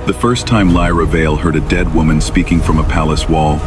The first time Lyra Vale heard a dead woman speaking from a palace wall,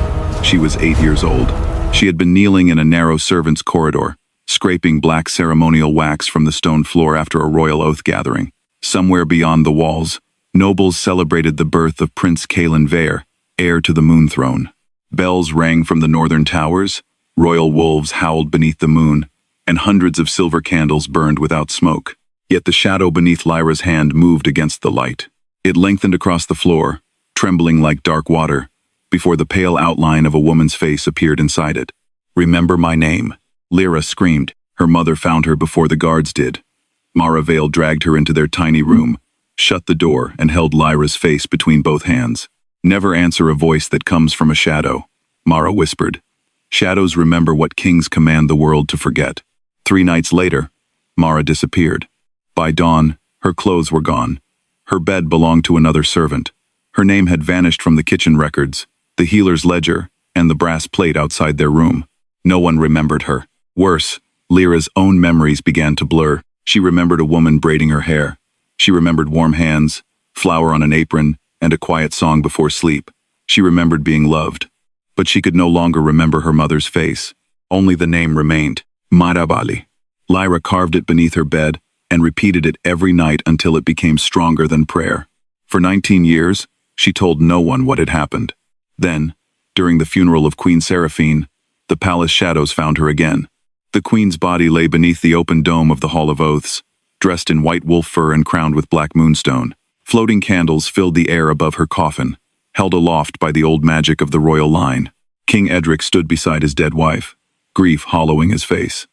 she was 8 years old. She had been kneeling in a narrow servants' corridor, scraping black ceremonial wax from the stone floor after a royal oath gathering. Somewhere beyond the walls, nobles celebrated the birth of Prince Caelan Veyr, heir to the moon throne. Bells rang from the northern towers, royal wolves howled beneath the moon, and hundreds of silver candles burned without smoke. Yet the shadow beneath Lyra's hand moved against the light. It lengthened across the floor, trembling like dark water, before the pale outline of a woman's face appeared inside it. "Remember my name," Lyra screamed. Her mother found her before the guards did. Mara Vale dragged her into their tiny room, shut the door, and held Lyra's face between both hands. "Never answer a voice that comes from a shadow," Mara whispered. "Shadows remember what kings command the world to forget." 3 nights later, Mara disappeared. By dawn, her clothes were gone. Her bed belonged to another servant. Her name had vanished from the kitchen records, the healer's ledger, and the brass plate outside their room. No one remembered her. Worse, Lyra's own memories began to blur. She remembered a woman braiding her hair. She remembered warm hands, flour on an apron, and a quiet song before sleep. She remembered being loved. But she could no longer remember her mother's face. Only the name remained, Lyra Vale. Lyra carved it beneath her bed and repeated it every night until it became stronger than prayer. For 19 years, she told no one what had happened. Then, during the funeral of Queen Seraphine, the palace shadows found her again. The queen's body lay beneath the open dome of the Hall of Oaths, dressed in white wolf fur and crowned with black moonstone. Floating candles filled the air above her coffin, held aloft by the old magic of the royal line. King Edric stood beside his dead wife, grief hollowing his face.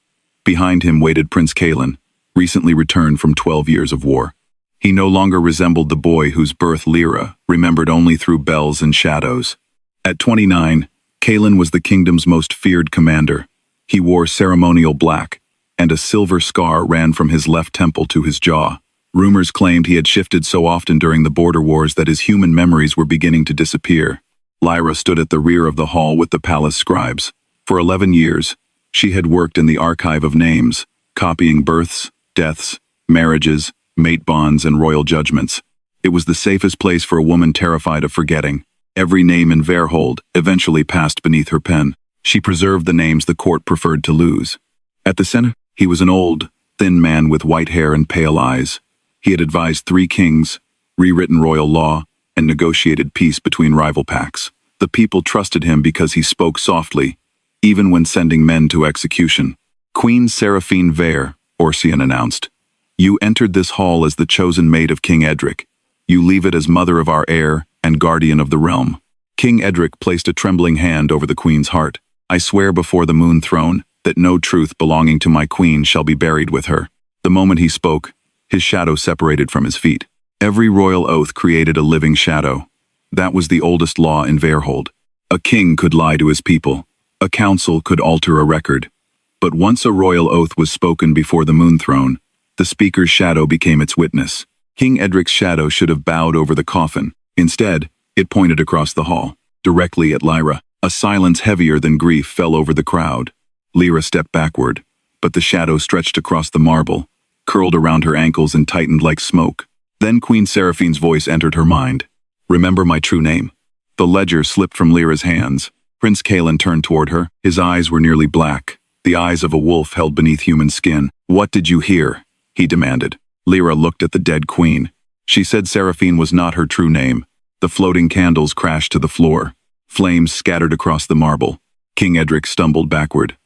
Behind him waited Prince Caelan, recently returned from 12 years of war. He no longer resembled the boy whose birth Lyra remembered only through bells and shadows. At 29, Caelan was the kingdom's most feared commander. He wore ceremonial black, and a silver scar ran from his left temple to his jaw. Rumors claimed he had shifted so often during the border wars that his human memories were beginning to disappear. Lyra stood at the rear of the hall with the palace scribes. For 11 years, she had worked in the archive of names, copying births, deaths, marriages, mate bonds, and royal judgments. It was the safest place for a woman terrified of forgetting. Every name in Verhold eventually passed beneath her pen. She preserved the names the court preferred to lose. At the center, he was an old, thin man with white hair and pale eyes. He had advised 3 kings, rewritten royal law, and negotiated peace between rival pacts. The people trusted him because he spoke softly, even when sending men to execution. "Queen Seraphine Veyr," Orsian announced. "You entered this hall as the chosen mate of King Edric. You leave it as mother of our heir and guardian of the realm." King Edric placed a trembling hand over the queen's heart. "I swear before the moon throne that no truth belonging to my queen shall be buried with her." The moment he spoke, his shadow separated from his feet. Every royal oath created a living shadow. That was the oldest law in Verhold. A king could lie to his people. A council could alter a record. But once a royal oath was spoken before the moon throne, the speaker's shadow became its witness. King Edric's shadow should have bowed over the coffin. Instead, it pointed across the hall, directly at Lyra. A silence heavier than grief fell over the crowd. Lyra stepped backward, but the shadow stretched across the marble, curled around her ankles and tightened like smoke. Then Queen Seraphine's voice entered her mind. "Remember my true name." The ledger slipped from Lyra's hands. Prince Caelan turned toward her. His eyes were nearly black, the eyes of a wolf held beneath human skin. "What did you hear?" he demanded. Lyra looked at the dead queen. She said Seraphine was not her true name. The floating candles crashed to the floor. Flames scattered across the marble. King Edric stumbled backward.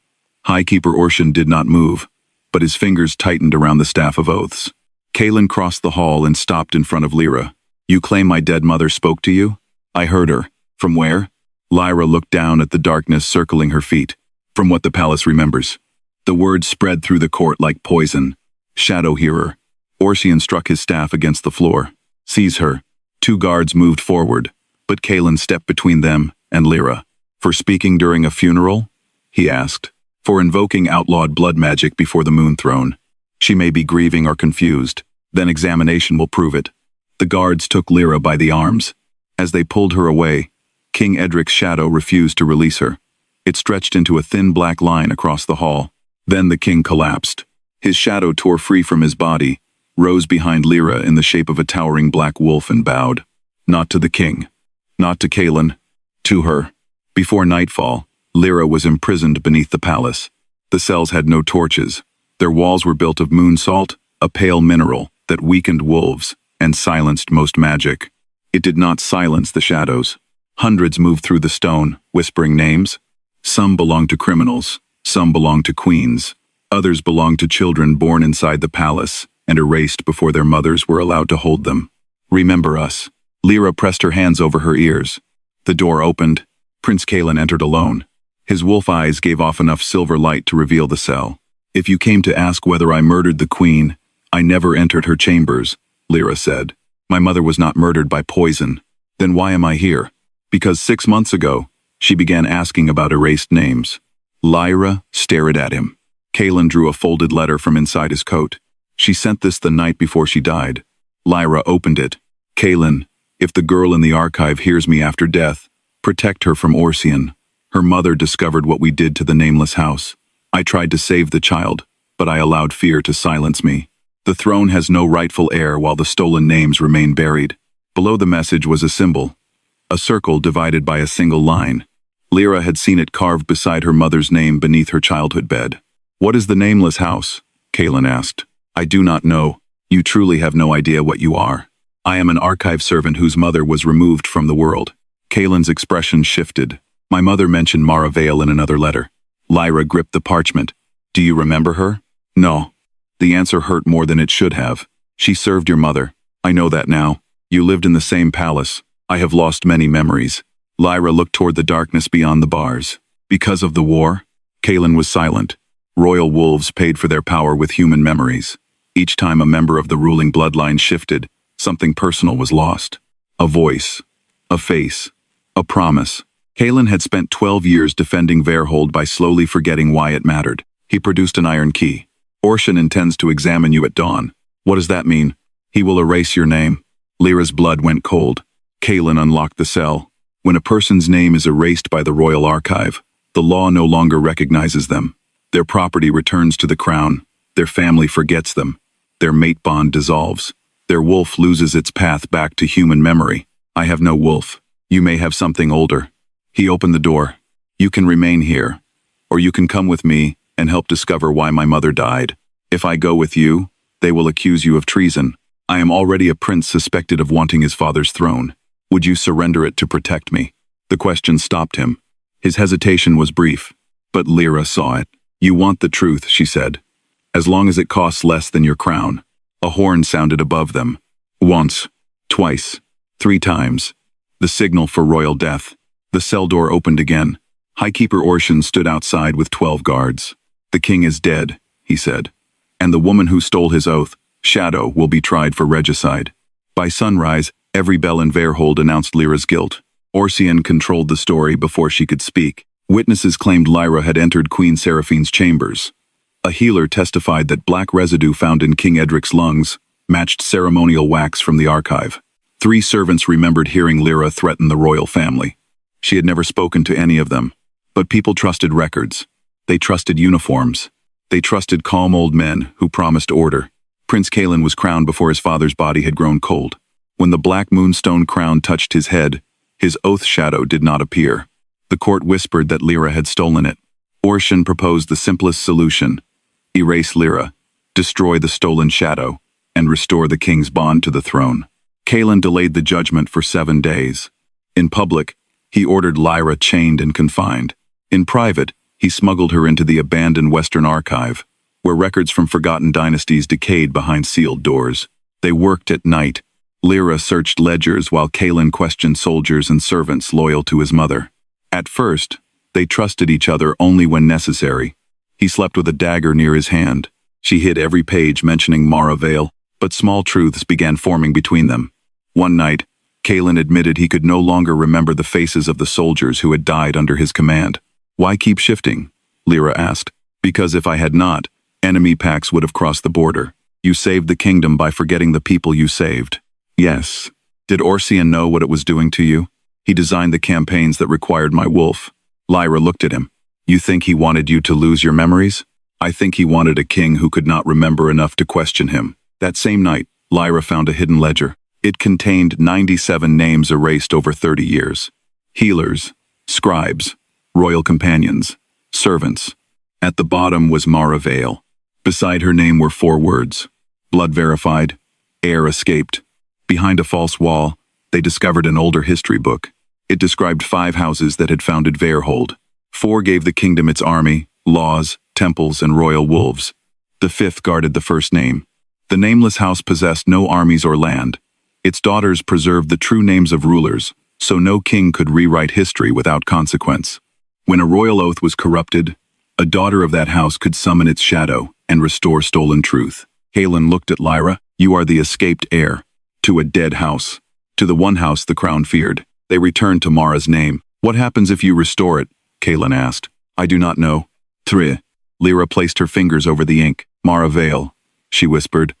Highkeeper Orsian did not move, but his fingers tightened around the staff of oaths. Caelan crossed the hall and stopped in front of Lyra. "You claim my dead mother spoke to you?" "I heard her." "From where?" Lyra looked down at the darkness circling her feet. "From what the palace remembers." The words spread through the court like poison. "Shadow hearer." Orsian struck his staff against the floor. "Seize her." 2 guards moved forward, but Caelan stepped between them and Lyra. "For speaking during a funeral?" he asked. "For invoking outlawed blood magic before the moon throne. She may be grieving or confused. Then examination will prove it." The guards took Lyra by the arms. As they pulled her away, King Edric's shadow refused to release her. It stretched into a thin black line across the hall. Then the king collapsed. His shadow tore free from his body, rose behind Lyra in the shape of a towering black wolf and bowed. Not to the king. Not to Caelan. To her. Before nightfall, Lyra was imprisoned beneath the palace. The cells had no torches. Their walls were built of moon salt, a pale mineral that weakened wolves and silenced most magic. It did not silence the shadows. Hundreds moved through the stone, whispering names. Some belonged to criminals, some belonged to queens. Others belonged to children born inside the palace and erased before their mothers were allowed to hold them. Remember us. Lyra pressed her hands over her ears. The door opened. Prince Caelan entered alone. His wolf eyes gave off enough silver light to reveal the cell. If you came to ask whether I murdered the queen, I never entered her chambers, Lyra said. My mother was not murdered by poison. Then why am I here? Because 6 months ago, she began asking about erased names. Lyra stared at him. Caelan drew a folded letter from inside his coat. She sent this the night before she died. Lyra opened it. Caelan, if the girl in the archive hears me after death, protect her from Orsian. Her mother discovered what we did to the nameless house. I tried to save the child, but I allowed fear to silence me. The throne has no rightful heir while the stolen names remain buried. Below the message was a symbol, a circle divided by a single line. Lyra had seen it carved beside her mother's name beneath her childhood bed. What is the nameless house? Caelan asked. I do not know. You truly have no idea what you are. I am an archive servant whose mother was removed from the world. Caelan's expression shifted. My mother mentioned Lyra Vale in another letter. Lyra gripped the parchment. Do you remember her? No. The answer hurt more than it should have. She served your mother. I know that now. You lived in the same palace. I have lost many memories. Lyra looked toward the darkness beyond the bars. Because of the war? Caelan was silent. Royal wolves paid for their power with human memories. Each time a member of the ruling bloodline shifted, something personal was lost. A voice. A face. A promise. Caelan had spent 12 years defending Veyr by slowly forgetting why it mattered. He produced an iron key. Orsian intends to examine you at dawn. What does that mean? He will erase your name. Lyra's blood went cold. Caelan unlocked the cell. When a person's name is erased by the royal archive, the law no longer recognizes them. Their property returns to the crown. Their family forgets them. Their mate bond dissolves. Their wolf loses its path back to human memory. I have no wolf. You may have something older. He opened the door. You can remain here, or you can come with me and help discover why my mother died. If I go with you, they will accuse you of treason. I am already a prince suspected of wanting his father's throne. Would you surrender it to protect me? The question stopped him. His hesitation was brief, but Lyra saw it. You want the truth, she said. As long as it costs less than your crown. A horn sounded above them. Once, twice, 3 times. The signal for royal death. The cell door opened again. Highkeeper Orsian stood outside with 12 guards. The king is dead, he said. And the woman who stole his oath, Shadow, will be tried for regicide. By sunrise, every bell in Veyr announced Lyra's guilt. Orsian controlled the story before she could speak. Witnesses claimed Lyra had entered Queen Seraphine's chambers. A healer testified that black residue found in King Edric's lungs matched ceremonial wax from the archive. 3 servants remembered hearing Lyra threaten the royal family. She had never spoken to any of them. But people trusted records. They trusted uniforms. They trusted calm old men who promised order. Prince Caelan was crowned before his father's body had grown cold. When the black moonstone crown touched his head, his oath shadow did not appear. The court whispered that Lyra had stolen it. Orsian proposed the simplest solution. Erase Lyra, destroy the stolen shadow, and restore the king's bond to the throne. Caelan delayed the judgment for 7 days. In public, he ordered Lyra chained and confined. In private, he smuggled her into the abandoned Western Archive, where records from forgotten dynasties decayed behind sealed doors. They worked at night. Lyra searched ledgers while Caelan questioned soldiers and servants loyal to his mother. At first, they trusted each other only when necessary. He slept with a dagger near his hand. She hid every page mentioning Lyra Vale, but small truths began forming between them. One night, Caelan admitted he could no longer remember the faces of the soldiers who had died under his command. Why keep shifting? Lyra asked. Because if I had not, enemy packs would have crossed the border. You saved the kingdom by forgetting the people you saved. Yes. Did Orsian know what it was doing to you? He designed the campaigns that required my wolf. Lyra looked at him. You think he wanted you to lose your memories? I think he wanted a king who could not remember enough to question him. That same night, Lyra found a hidden ledger. It contained 97 names erased over 30 years. Healers, scribes, royal companions, servants. At the bottom was Lyra Vale. Beside her name were 4 words: blood verified, heir escaped. Behind a false wall, they discovered an older history book. It described 5 houses that had founded Veyr. 4 gave the kingdom its army, laws, temples, and royal wolves. The 5th guarded the first name. The nameless house possessed no armies or land. Its daughters preserved the true names of rulers, so no king could rewrite history without consequence. When a royal oath was corrupted, a daughter of that house could summon its shadow and restore stolen truth. Caelan looked at Lyra. You are the escaped heir. To a dead house. To the one house the crown feared. They returned to Mara's name. What happens if you restore it? Caelan asked. I do not know. Three. Lyra placed her fingers over the ink. Lyra Vale, she whispered.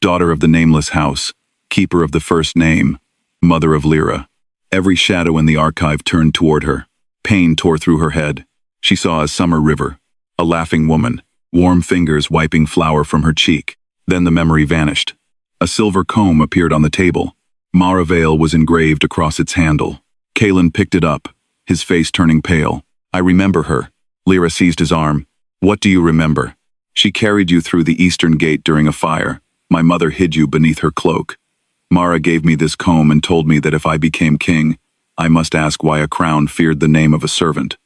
Daughter of the nameless house. Keeper of the first name. Mother of Lyra. Every shadow in the archive turned toward her. Pain tore through her head. She saw a summer river. A laughing woman. Warm fingers wiping flour from her cheek. Then the memory vanished. A silver comb appeared on the table. Lyra Vale was engraved across its handle. Caelan picked it up, his face turning pale. I remember her. Lyra seized his arm. What do you remember? She carried you through the eastern gate during a fire. My mother hid you beneath her cloak. Mara gave me this comb and told me that if I became king, I must ask why a crown feared the name of a servant.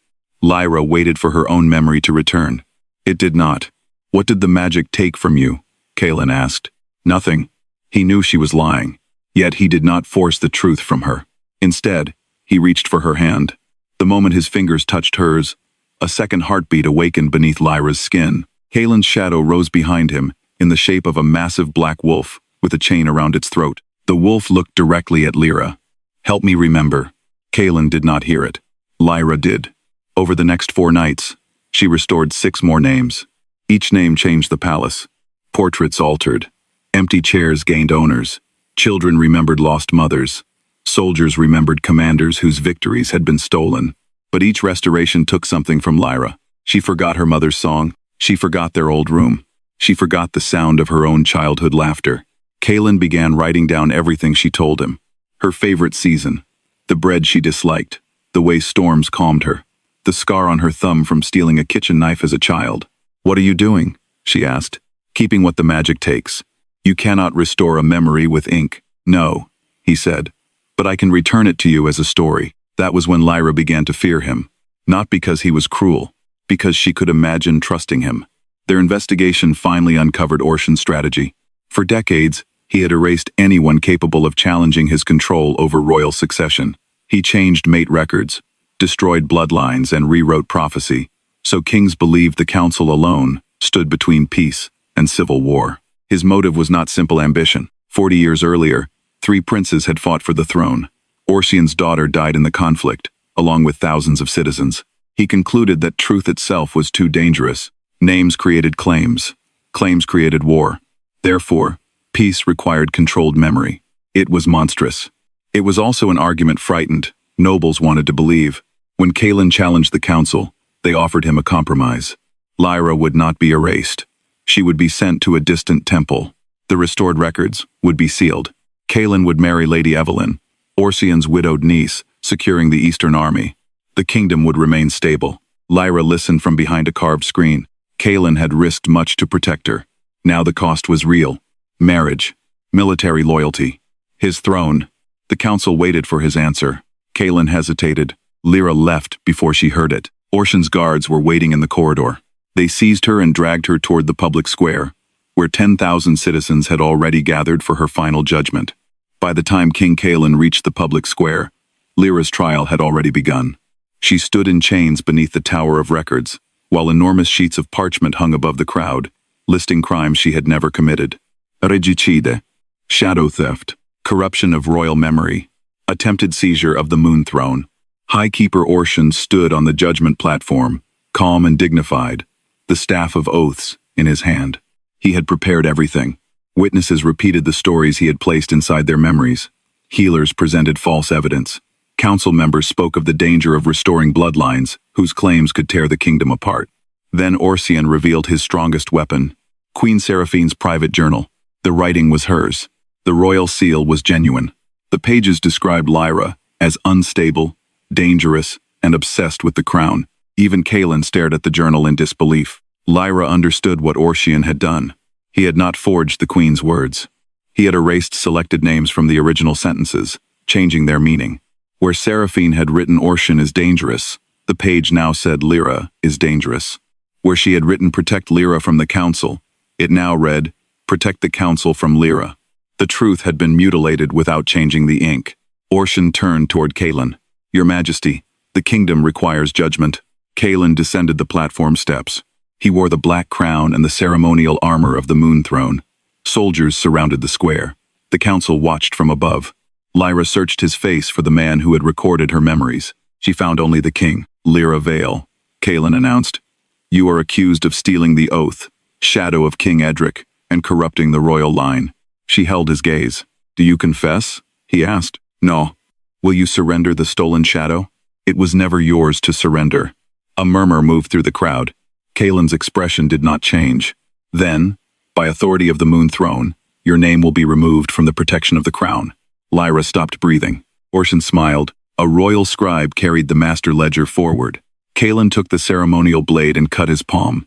Lyra waited for her own memory to return. It did not. What did the magic take from you? Caelan asked. Nothing. He knew she was lying. Yet he did not force the truth from her. Instead, he reached for her hand. The moment his fingers touched hers, a second heartbeat awakened beneath Lyra's skin. Caelan's shadow rose behind him, in the shape of a massive black wolf, with a chain around its throat. The wolf looked directly at Lyra. Help me remember. Caelan did not hear it. Lyra did. Over the next 4 nights, she restored 6 more names. Each name changed the palace. Portraits altered. Empty chairs gained owners. Children remembered lost mothers. Soldiers remembered commanders whose victories had been stolen. But each restoration took something from Lyra. She forgot her mother's song. She forgot their old room. She forgot the sound of her own childhood laughter. Caelan began writing down everything she told him. Her favorite season. The bread she disliked. The way storms calmed her. The scar on her thumb from stealing a kitchen knife as a child. What are you doing? She asked. Keeping what the magic takes. You cannot restore a memory with ink. No, he said. But I can return it to you as a story. That was when Lyra began to fear him. Not because he was cruel. Because she could imagine trusting him. Their investigation finally uncovered Orshan's strategy. For decades, he had erased anyone capable of challenging his control over royal succession. He changed mate records, destroyed bloodlines, and rewrote prophecy, so kings believed the council alone stood between peace and civil war. His motive was not simple ambition. 40 years earlier, 3 princes had fought for the throne. Orshan's daughter died in the conflict, along with thousands of citizens. He concluded that truth itself was too dangerous. Names created claims. Claims created war. Therefore, peace required controlled memory. It was monstrous. It was also an argument frightened. Nobles wanted to believe. When Caelan challenged the council, they offered him a compromise. Lyra would not be erased. She would be sent to a distant temple. The restored records would be sealed. Caelan would marry Lady Evelyn, Orshan's widowed niece, securing the Eastern army. The kingdom would remain stable. Lyra listened from behind a carved screen. Caelan had risked much to protect her. Now the cost was real. Marriage. Military loyalty. His throne. The council waited for his answer. Caelan hesitated. Lyra left before she heard it. Orshan's guards were waiting in the corridor. They seized her and dragged her toward the public square, where 10,000 citizens had already gathered for her final judgment. By the time King Caelan reached the public square, Lyra's trial had already begun. She stood in chains beneath the Tower of Records, while enormous sheets of parchment hung above the crowd, listing crimes she had never committed. Regicide, shadow theft, corruption of royal memory, attempted seizure of the Moon Throne. High Keeper Orshan stood on the judgment platform, calm and dignified, the staff of oaths in his hand. He had prepared everything. Witnesses repeated the stories he had placed inside their memories. Healers presented false evidence. Council members spoke of the danger of restoring bloodlines, whose claims could tear the kingdom apart. Then Orshan revealed his strongest weapon, Queen Seraphine's private journal. The writing was hers. The royal seal was genuine. The pages described Lyra as unstable, dangerous, and obsessed with the crown. Even Caelan stared at the journal in disbelief. Lyra understood what Orshian had done. He had not forged the queen's words. He had erased selected names from the original sentences, changing their meaning. Where Seraphine had written Orshian is dangerous, the page now said Lyra is dangerous. Where she had written protect Lyra from the council, it now read protect the council from Lyra. The truth had been mutilated without changing the ink. Orshian turned toward Caelan. Your Majesty, the kingdom requires judgment. Caelan descended the platform steps. He wore the black crown and the ceremonial armor of the Moon Throne. Soldiers surrounded the square. The council watched from above. Lyra searched his face for the man who had recorded her memories. She found only the king, Lyra Vale. Caelan announced, You are accused of stealing the oath, shadow of King Edric, and corrupting the royal line. She held his gaze. Do you confess? He asked. No. Will you surrender the stolen shadow? It was never yours to surrender. A murmur moved through the crowd. Caelan's expression did not change. Then, by authority of the Moon Throne, your name will be removed from the protection of the crown. Lyra stopped breathing. Orshian smiled. A royal scribe carried the master ledger forward. Caelan took the ceremonial blade and cut his palm.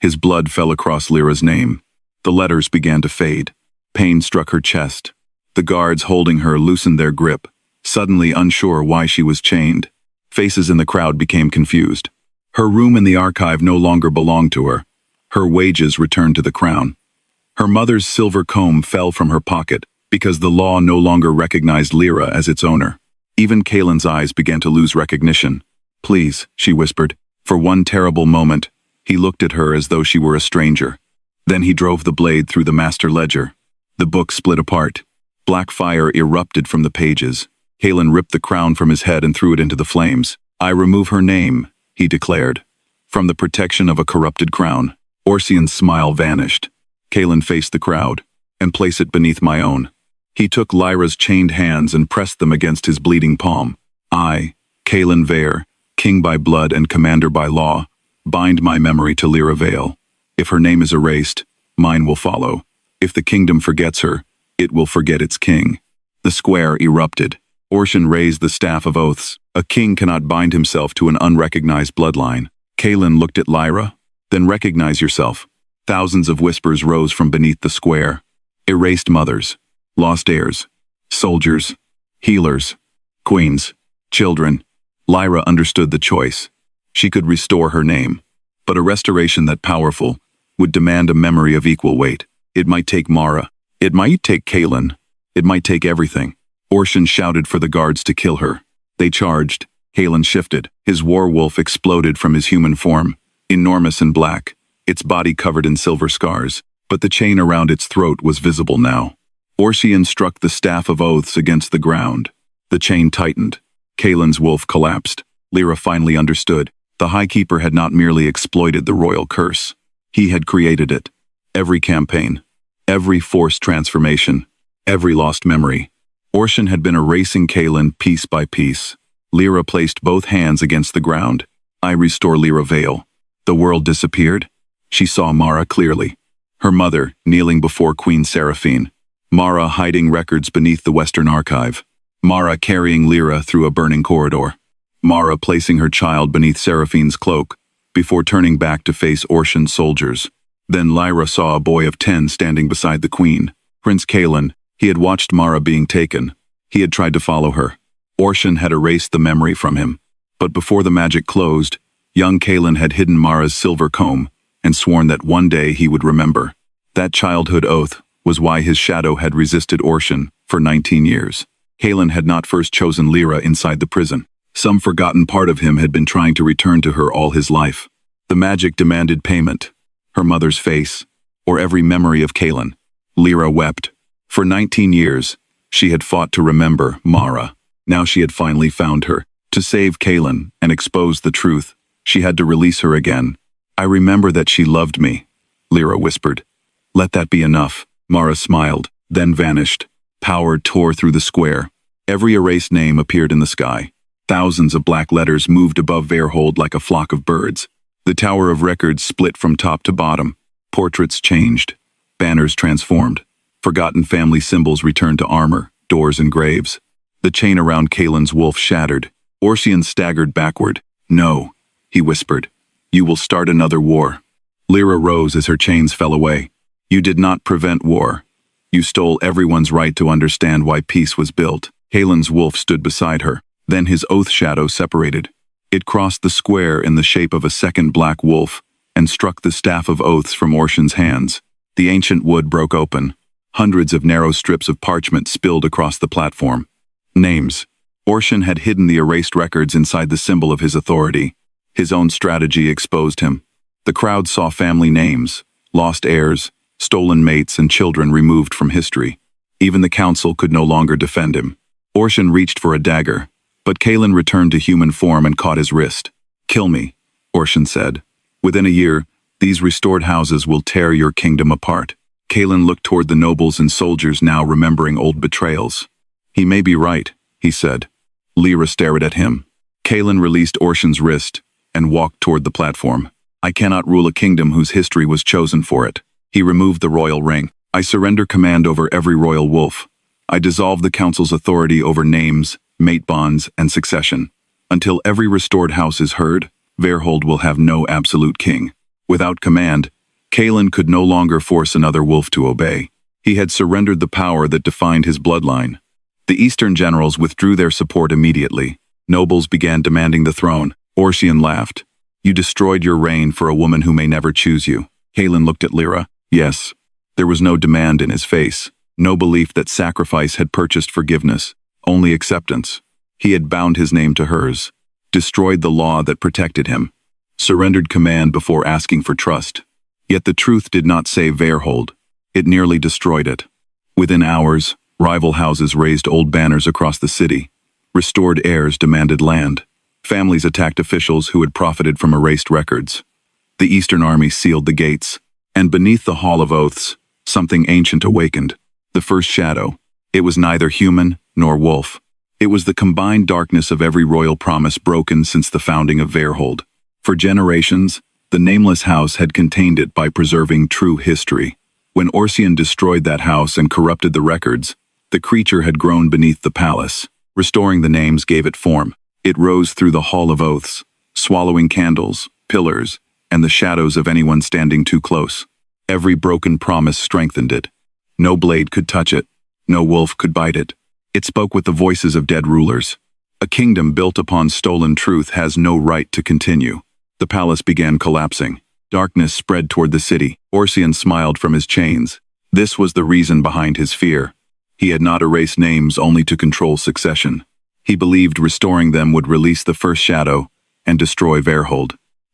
His blood fell across Lyra's name. The letters began to fade. Pain struck her chest. The guards holding her loosened their grip, suddenly unsure why she was chained. Faces in the crowd became confused. Her room in the archive no longer belonged to her. Her wages returned to the crown. Her mother's silver comb fell from her pocket because the law no longer recognized Lyra as its owner. Even Caelan's eyes began to lose recognition. Please, she whispered. For one terrible moment, he looked at her as though she were a stranger. Then he drove the blade through the master ledger. The book split apart. Black fire erupted from the pages. Caelan ripped the crown from his head and threw it into the flames. I remove her name, he declared, from the protection of a corrupted crown. Orshian's smile vanished. Caelan faced the crowd, and placed it beneath my own. He took Lyra's chained hands and pressed them against his bleeding palm. I, Caelan Veyr, king by blood and commander by law, bind my memory to Lyra Vale. If her name is erased, mine will follow. If the kingdom forgets her, it will forget its king. The square erupted. Orshian raised the staff of oaths. A king cannot bind himself to an unrecognized bloodline. Caelan looked at Lyra. Then recognize yourself. Thousands of whispers rose from beneath the square. Erased mothers, lost heirs, soldiers, healers, queens, children. Lyra understood the choice. She could restore her name. But a restoration that powerful would demand a memory of equal weight. It might take Mara. It might take Caelan. It might take everything. Orshian shouted for the guards to kill her. They charged. Caelan shifted. His werewolf exploded from his human form, enormous and black, its body covered in silver scars, but the chain around its throat was visible now. Orshian struck the staff of oaths against the ground. The chain tightened. Caelan's wolf collapsed. Lyra finally understood. The High Keeper had not merely exploited the royal curse. He had created it. Every campaign, every forced transformation, every lost memory. Orshian had been erasing Caelan piece by piece. Lyra placed both hands against the ground. I restore Lyra Vale. The world disappeared. She saw Mara clearly. Her mother, kneeling before Queen Seraphine. Mara hiding records beneath the Western Archive. Mara carrying Lyra through a burning corridor. Mara placing her child beneath Seraphine's cloak, before turning back to face Orshian's soldiers. Then Lyra saw a boy of 10 standing beside the queen. Prince Caelan. He had watched Mara being taken. He had tried to follow her. Orshian had erased the memory from him. But before the magic closed, young Caelan had hidden Mara's silver comb and sworn that one day he would remember. That childhood oath was why his shadow had resisted Orshian for 19 years. Caelan had not first chosen Lyra inside the prison. Some forgotten part of him had been trying to return to her all his life. The magic demanded payment. Her mother's face, or every memory of Caelan. Lyra wept. For 19 years, she had fought to remember Mara. Now she had finally found her. To save Caelan and expose the truth, she had to release her again. I remember that she loved me, Lyra whispered. Let that be enough. Mara smiled, then vanished. Power tore through the square. Every erased name appeared in the sky. Thousands of black letters moved above Veyrhold like a flock of birds. The Tower of Records split from top to bottom. Portraits changed. Banners transformed. Forgotten family symbols returned to armor, doors and graves. The chain around Caelan's wolf shattered. Orcian staggered backward. "No," he whispered. "You will start another war." Lyra rose as her chains fell away. "You did not prevent war. You stole everyone's right to understand why peace was built." Caelan's wolf stood beside her. Then his oath shadow separated. It crossed the square in the shape of a second black wolf and struck the staff of oaths from Orcian's hands. The ancient wood broke open. Hundreds of narrow strips of parchment spilled across the platform. Names. Orcian had hidden the erased records inside the symbol of his authority. His own strategy exposed him. The crowd saw family names, lost heirs, stolen mates, and children removed from history. Even the council could no longer defend him. Orcian reached for a dagger, but Caelan returned to human form and caught his wrist. "Kill me," Orcian said. "Within a year, these restored houses will tear your kingdom apart." Caelan looked toward the nobles and soldiers now remembering old betrayals. "He may be right," he said. Lyra stared at him. Caelan released Orcian's wrist and walked toward the platform. "I cannot rule a kingdom whose history was chosen for it." He removed the royal ring. "I surrender command over every royal wolf. I dissolve the council's authority over names, mate bonds, and succession. Until every restored house is heard, Veyr will have no absolute king." Without command, Caelan could no longer force another wolf to obey. He had surrendered the power that defined his bloodline. The Eastern generals withdrew their support immediately. Nobles began demanding the throne. Orcian laughed. "You destroyed your reign for a woman who may never choose you." Caelan looked at Lyra. Yes. There was no demand in his face, no belief that sacrifice had purchased forgiveness, only acceptance. He had bound his name to hers, destroyed the law that protected him, surrendered command before asking for trust. Yet the truth did not save Veyr. It nearly destroyed it. Within hours, rival houses raised old banners across the city. Restored heirs demanded land. Families attacked officials who had profited from erased records. The Eastern army sealed the gates, and beneath the Hall of Oaths, something ancient awakened. The first shadow. It was neither human nor wolf. It was the combined darkness of every royal promise broken since the founding of Veyr. For generations, the nameless house had contained it by preserving true history. When Orcian destroyed that house and corrupted the records, the creature had grown beneath the palace. Restoring the names gave it form. It rose through the Hall of Oaths, swallowing candles, pillars, and the shadows of anyone standing too close. Every broken promise strengthened it. No blade could touch it. No wolf could bite it. It spoke with the voices of dead rulers. A kingdom built upon stolen truth has no right to continue. The palace began collapsing. Darkness spread toward the city. Orcian smiled from his chains. This was the reason behind his fear. He had not erased names only to control succession. He believed restoring them would release the first shadow and destroy Veyr.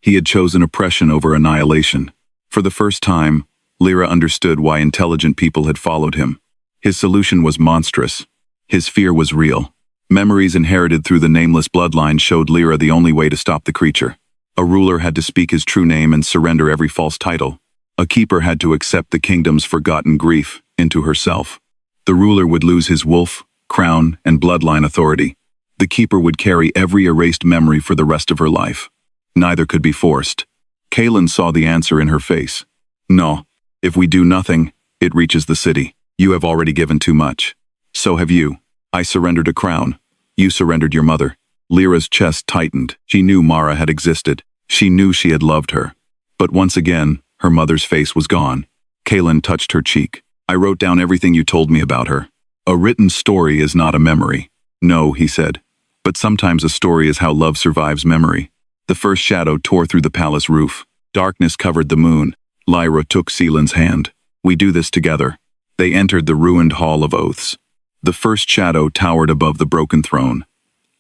He had chosen oppression over annihilation. For the first time, Lyra understood why intelligent people had followed him. His solution was monstrous. His fear was real. Memories inherited through the nameless bloodline showed Lyra the only way to stop the creature. A ruler had to speak his true name and surrender every false title. A keeper had to accept the kingdom's forgotten grief into herself. The ruler would lose his wolf, crown, and bloodline authority. The keeper would carry every erased memory for the rest of her life. Neither could be forced. Caelan saw the answer in her face. "No. If we do nothing, it reaches the city. You have already given too much. So have you. I surrendered a crown. You surrendered your mother." Lyra's chest tightened. She knew Mara had existed. She knew she had loved her. But once again, her mother's face was gone. Caelan touched her cheek. "I wrote down everything you told me about her. A written story is not a memory." "No," he said. "But sometimes a story is how love survives memory." The first shadow tore through the palace roof. Darkness covered the moon. Lyra took Caelan's hand. "We do this together." They entered the ruined Hall of Oaths. The first shadow towered above the broken throne.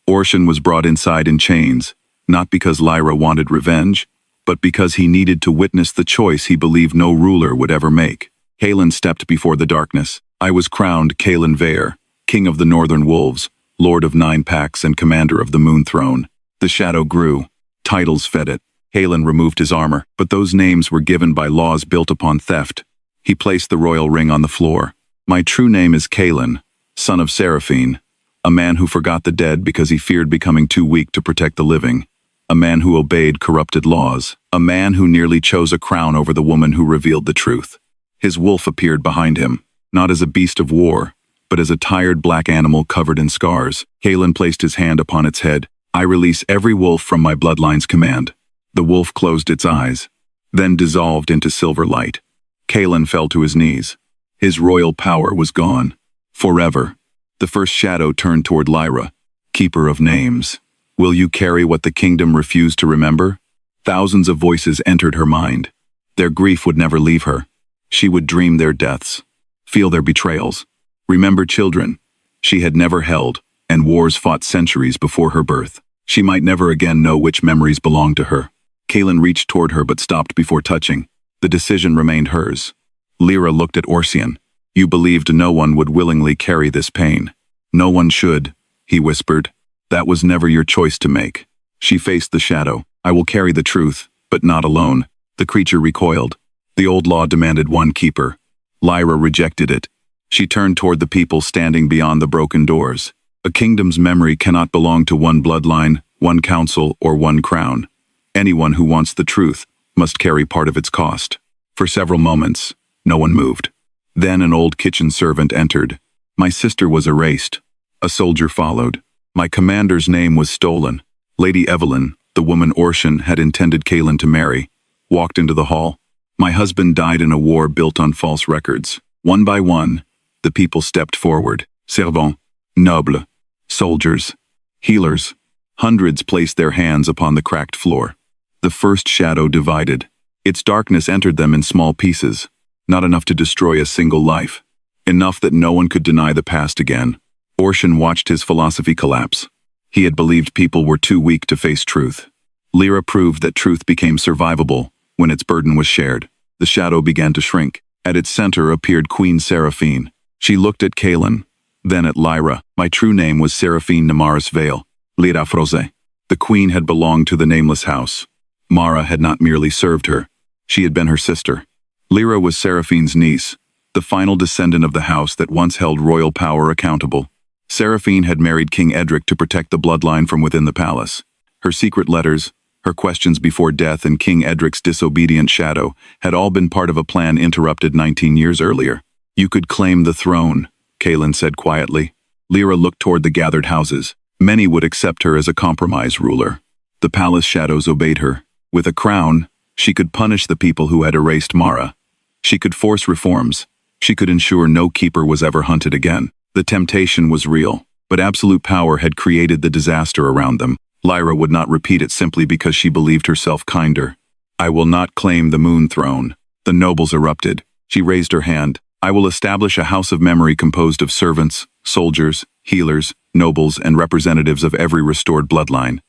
Orcian was brought inside in chains, not because Lyra wanted revenge, but because he needed to witness the choice he believed no ruler would ever make. Caelan stepped before the darkness. "I was crowned Caelan Veyr, king of the northern wolves, lord of 9 packs and commander of the moon throne." The shadow grew. Titles fed it. Caelan removed his armor, but those names were given by laws built upon theft. He placed the royal ring on the floor. "My true name is Caelan, son of Seraphine, a man who forgot the dead because he feared becoming too weak to protect the living, a man who obeyed corrupted laws, a man who nearly chose a crown over the woman who revealed the truth." His wolf appeared behind him. not as a beast of war, but as a tired black animal covered in scars. Caelan placed his hand upon its head. I release every wolf from my bloodline's command. The wolf closed its eyes, then dissolved into silver light. Caelan fell to his knees. His royal power was gone. Forever. The first shadow turned toward Lyra, keeper of names. Will you carry what the kingdom refused to remember? Thousands of voices entered her mind. Their grief would never leave her. She would dream their deaths, feel their betrayals, remember children she had never held, and wars fought centuries before her birth. She might never again know which memories belonged to her. Caelan reached toward her but stopped before touching. The decision remained hers. Lyra looked at Orcian. You believed no one would willingly carry this pain. No one should, he whispered. That was never your choice to make. She faced the shadow. I will carry the truth, but not alone. The creature recoiled. The old law demanded one keeper. Lyra rejected it. She turned toward the people standing beyond the broken doors. A kingdom's memory cannot belong to one bloodline, one council, or one crown. Anyone who wants the truth must carry part of its cost. For several moments, no one moved. Then an old kitchen servant entered. My sister was erased. A soldier followed. My commander's name was stolen. Lady Evelyn, the woman Orcian had intended Caelan to marry, walked into the hall. My husband died in a war built on false records. One by one, the people stepped forward. Servants, nobles, soldiers, healers. Hundreds placed their hands upon the cracked floor. The first shadow divided. Its darkness entered them in small pieces, not enough to destroy a single life. Enough that no one could deny the past again. Orcian watched his philosophy collapse. He had believed people were too weak to face truth. Lyra proved that truth became survivable when its burden was shared. The shadow began to shrink. At its center appeared Queen Seraphine. She looked at Caelan, then at Lyra. My true name was Seraphine Namaris Vale, Lyra Vale. The queen had belonged to the nameless house. Mara had not merely served her. She had been her sister. Lyra was Seraphine's niece, the final descendant of the house that once held royal power accountable. Seraphine had married King Edric to protect the bloodline from within the palace. Her secret letters, her questions before death, and King Edric's disobedient shadow had all been part of a plan interrupted 19 years earlier. You could claim the throne, Caelan said quietly. Lyra looked toward the gathered houses. Many would accept her as a compromise ruler. The palace shadows obeyed her. With a crown, she could punish the people who had erased Mara. She could force reforms. She could ensure no keeper was ever hunted again. The temptation was real, but absolute power had created the disaster around them. Lyra would not repeat it simply because she believed herself kinder. I will not claim the moon throne. The nobles erupted. She raised her hand. I will establish a house of memory composed of servants, soldiers, healers, nobles, and representatives of every restored bloodline.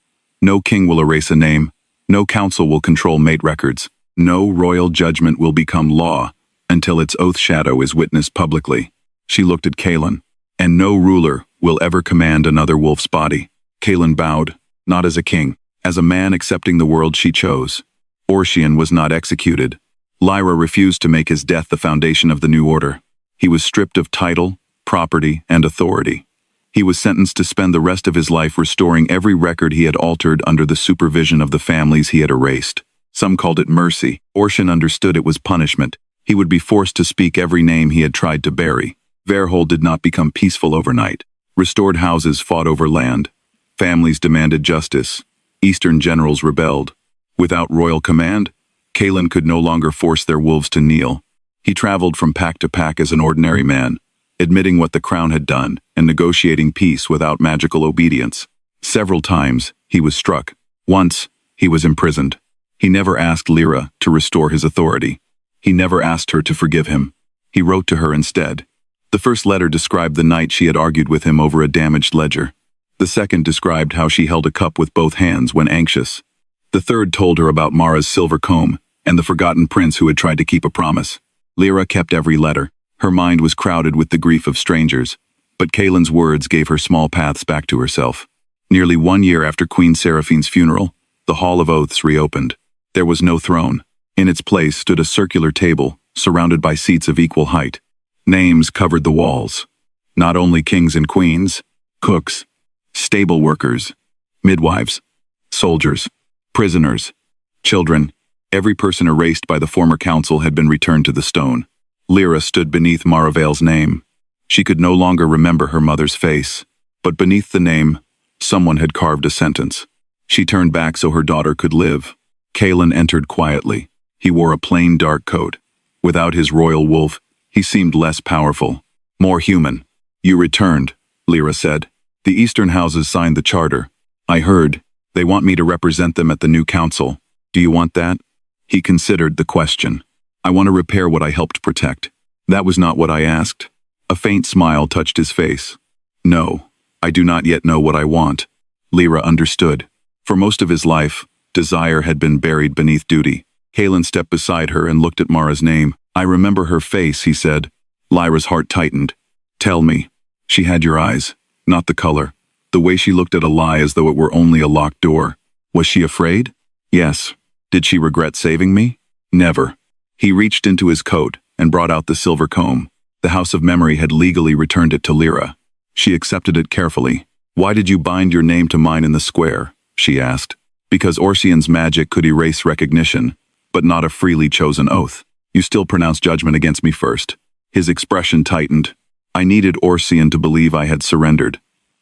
No king will erase a name. No council will control mate records. No royal judgment will become law until its oath shadow is witnessed publicly. She looked at Caelan. And no ruler will ever command another wolf's body. Caelan bowed, not as a king, as a man accepting the world she chose. Orcian was not executed. Lyra refused to make his death the foundation of the new order. He was stripped of title, property, and authority. He was sentenced to spend the rest of his life restoring every record he had altered under the supervision of the families he had erased. Some called it mercy. Orcian understood it was punishment. He would be forced to speak every name he had tried to bury. Verhold did not become peaceful overnight. Restored houses fought over land. Families demanded justice. Eastern generals rebelled. Without royal command, Caelan could no longer force their wolves to kneel. He traveled from pack to pack as an ordinary man, admitting what the crown had done and negotiating peace without magical obedience. Several times, he was struck. Once, he was imprisoned. He never asked Lyra to restore his authority. He never asked her to forgive him. He wrote to her instead. The first letter described the night she had argued with him over a damaged ledger. The second described how she held a cup with both hands when anxious. The third told her about Mara's silver comb and the forgotten prince who had tried to keep a promise. Lyra kept every letter. Her mind was crowded with the grief of strangers, but Caelan's words gave her small paths back to herself. Nearly 1 year after Queen Seraphine's funeral, the Hall of Oaths reopened. There was no throne. In its place stood a circular table, surrounded by seats of equal height. Names covered the walls. Not only kings and queens, cooks, stable workers, midwives, soldiers, prisoners, children. Every person erased by the former council had been returned to the stone. Lyra stood beneath Mara Vale's name. She could no longer remember her mother's face, but beneath the name, someone had carved a sentence. She turned back so her daughter could live. Caelan entered quietly. He wore a plain dark coat. Without his royal wolf, he seemed less powerful, more human. "You returned," Lyra said. "The Eastern houses signed the charter. I heard. They want me to represent them at the new council. Do you want that?" He considered the question. "I want to repair what I helped protect." "That was not what I asked." A faint smile touched his face. "No, I do not yet know what I want." Lyra understood. For most of his life, desire had been buried beneath duty. Caelan stepped beside her and looked at Mara's name. "I remember her face," he said. Lyra's heart tightened. "Tell me." She had your eyes, not the color. The way she looked at a lie as though it were only a locked door. Was she afraid? Yes. Did she regret saving me? Never. He reached into his coat and brought out the silver comb. The House of Memory had legally returned it to Lyra. She accepted it carefully. "Why did you bind your name to mine in the square?" she asked. "Because Orsian's magic could erase recognition, but not a freely chosen oath. You still pronounce judgment against me first." His expression tightened. "I needed Orsian to believe I had surrendered,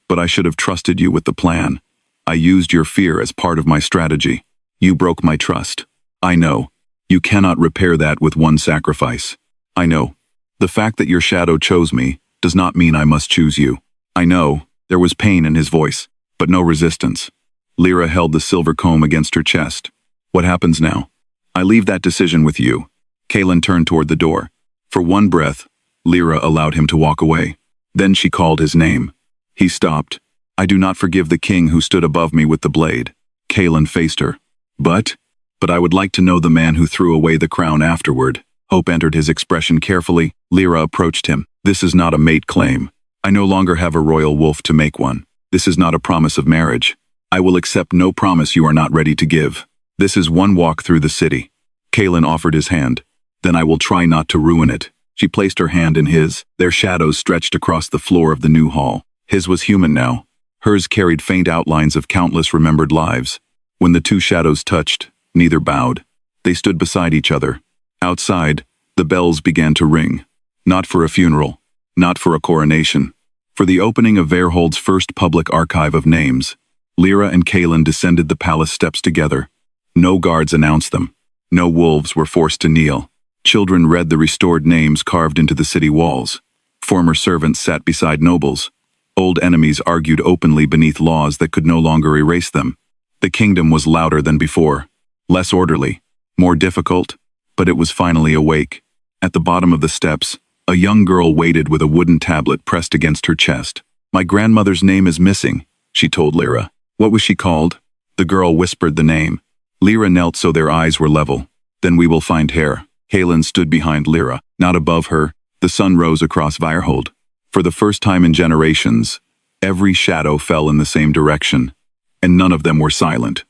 but I should have trusted you with the plan. I used your fear as part of my strategy. You broke my trust. I know. You cannot repair that with one sacrifice. I know. The fact that your shadow chose me does not mean I must choose you. I know." There was pain in his voice, but no resistance. Lyra held the silver comb against her chest. "What happens now?" "I leave that decision with you." Caelan turned toward the door. For one breath, Lyra allowed him to walk away. Then she called his name. He stopped. "I do not forgive the king who stood above me with the blade." Caelan faced her. But I would like to know the man who threw away the crown afterward." Hope entered his expression carefully. Lyra approached him. "This is not a mate claim. I no longer have a royal wolf to make one. This is not a promise of marriage. I will accept no promise you are not ready to give. This is one walk through the city." Caelan offered his hand. "Then I will try not to ruin it." She placed her hand in his. Their shadows stretched across the floor of the new hall. His was human now. Hers carried faint outlines of countless remembered lives. When the two shadows touched, neither bowed. They stood beside each other. Outside, the bells began to ring. Not for a funeral. Not for a coronation. For the opening of Verhold's first public archive of names. Lyra and Caelan descended the palace steps together. No guards announced them. No wolves were forced to kneel. Children read the restored names carved into the city walls. Former servants sat beside nobles. Old enemies argued openly beneath laws that could no longer erase them. The kingdom was louder than before. Less orderly. More difficult. But it was finally awake. At the bottom of the steps, a young girl waited with a wooden tablet pressed against her chest. "My grandmother's name is missing," she told Lyra. "What was she called?" The girl whispered the name. Lyra knelt so their eyes were level. "Then we will find heir." Caelan stood behind Lyra, not above her. The sun rose across Verhold. For the first time in generations, every shadow fell in the same direction, and none of them were silent.